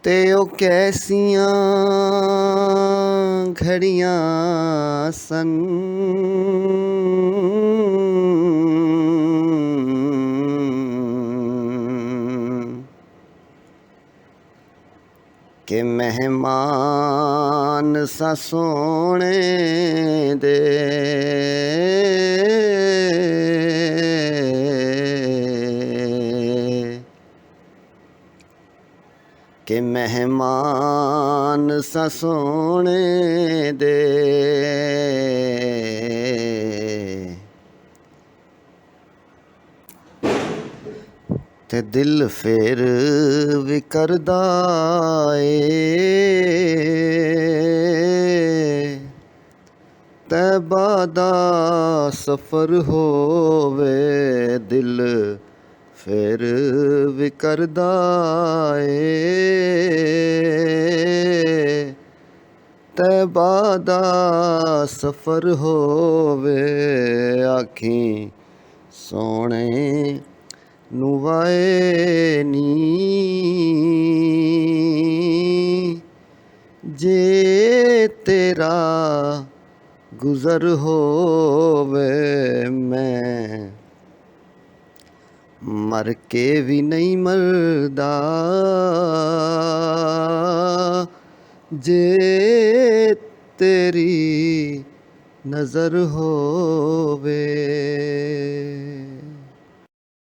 ते ओ कैसियां घड़ियां सन के मेहमान सा सोने दे के मेहमान सा सोने दे ते दिल फिर भी करदा तैबा दा सफ़र होवे दिल फिर भी करदा तैबा दा सफ़र होवे आखी सोने नू वाए नी जे तेरा गुज़र होवे मैं मर के भी नहीं मरदा जे तेरी नज़र होवे।